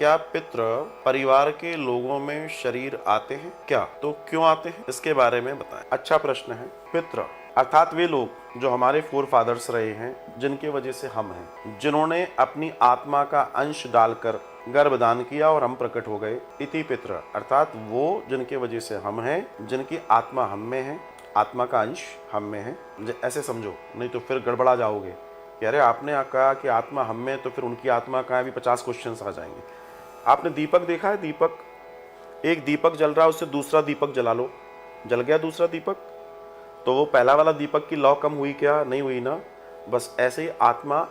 क्या पितृ परिवार के लोगों में शरीर आते हैं क्या? तो क्यों आते हैं, इसके बारे में बताएं। अच्छा प्रश्न है। पितृ अर्थात वे लोग जो हमारे फोर फादर्स रहे हैं, जिनके वजह से हम हैं, जिन्होंने अपनी आत्मा का अंश डालकर गर्भदान किया और हम प्रकट हो गए। इति पितृ अर्थात वो जिनके वजह से हम हैं, जिनकी आत्मा हम में है, आत्मा का अंश हम में है। ऐसे समझो, नहीं तो फिर गड़बड़ा जाओगे कि अरे आपने कहा कि आत्मा हम में, तो फिर उनकी आत्मा कहाँ है, भी 50 क्वेश्चंस आ जाएंगे। आपने दीपक देखा है? दीपक, एक दीपक जल रहा है, उससे दूसरा दीपक जला लो, जल गया दूसरा दीपक, तो वो पहला वाला दीपक की लौ कम हुई क्या? नहीं हुई ना। बस ऐसे ही आत्मा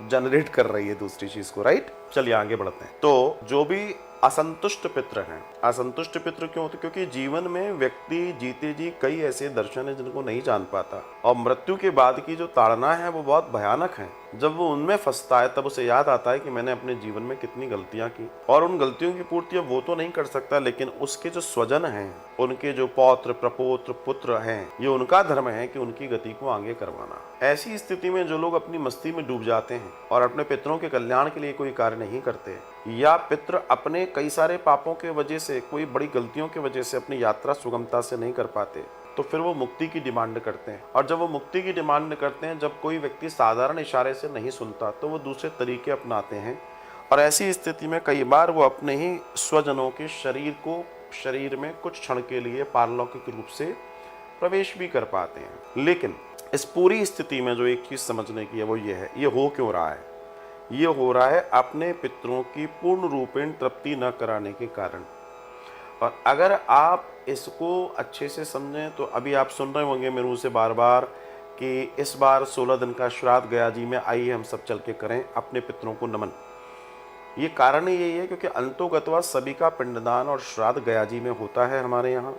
जनरेट कर रही है दूसरी चीज को, राइट। चलिए आगे बढ़ते हैं। तो जो भी असंतुष्ट पितृ हैं, असंतुष्ट पितृ क्यों होते? क्योंकि जीवन में व्यक्ति जीते जी कई ऐसे दर्शन है जिनको नहीं जान पाता, और मृत्यु के बाद की जो ताड़ना है वो बहुत भयानक है। जब वो उनमें फंसता है तब उसे याद आता है कि मैंने अपने जीवन में कितनी गलतियां की, और उन गलतियों की पूर्ति अब वो तो नहीं कर सकता, लेकिन उसके जो स्वजन हैं, उनके जो पौत्र प्रपौत्र पुत्र हैं, ये उनका धर्म है कि उनकी गति को आगे करवाना। ऐसी स्थिति में जो लोग अपनी मस्ती में डूब जाते हैं और अपने पितरों के कल्याण के लिए कोई कार्य नहीं करते, या पितृ अपने कई सारे पापों के वजह से, कोई बड़ी गलतियों की वजह से अपनी यात्रा सुगमता से नहीं कर पाते, तो फिर वो मुक्ति की डिमांड करते हैं। और जब वो मुक्ति की डिमांड करते हैं, जब कोई व्यक्ति साधारण इशारे से नहीं सुनता, तो वो दूसरे तरीके अपनाते हैं, और ऐसी स्थिति में कई बार वो अपने ही स्वजनों के शरीर में कुछ क्षण के लिए पारलौकिक रूप से प्रवेश भी कर पाते हैं। लेकिन इस पूरी स्थिति में जो एक चीज समझने की है वो ये है, ये हो क्यों रहा है? ये हो रहा है अपने पितरों की पूर्ण रूपेण तृप्ति न कराने के कारण। और अगर आप इसको अच्छे से समझें, तो अभी आप सुन रहे होंगे मेरे मुंह से बार बार कि इस बार 16 दिन का श्राद्ध गया जी में, आइए हम सब चल के करें अपने पितरों को नमन। ये कारण यही है क्योंकि अंतोगतवा सभी का पिंडदान और श्राद्ध गया जी में होता है हमारे यहाँ।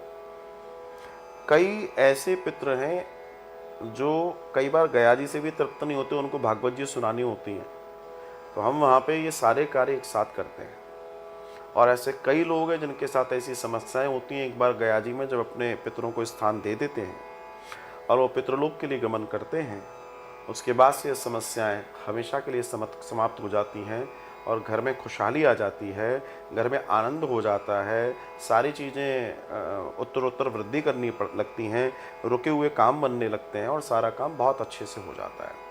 कई ऐसे पितर हैं जो कई बार गया जी से भी तृप्त नहीं होते, उनको भागवत जी सुनानी होती हैं, तो हम वहाँ पे ये सारे कार्य एक साथ करते हैं। और ऐसे कई लोग हैं जिनके साथ ऐसी समस्याएं होती हैं, एक बार गया जी में जब अपने पितरों को स्थान दे देते हैं और वो पितृलोक के लिए गमन करते हैं, उसके बाद से ये समस्याएं हमेशा के लिए समाप्त हो जाती हैं और घर में खुशहाली आ जाती है, घर में आनंद हो जाता है, सारी चीज़ें उत्तरोत्तर वृद्धि करनी लगती हैं, रुके हुए काम बनने लगते हैं और सारा काम बहुत अच्छे से हो जाता है।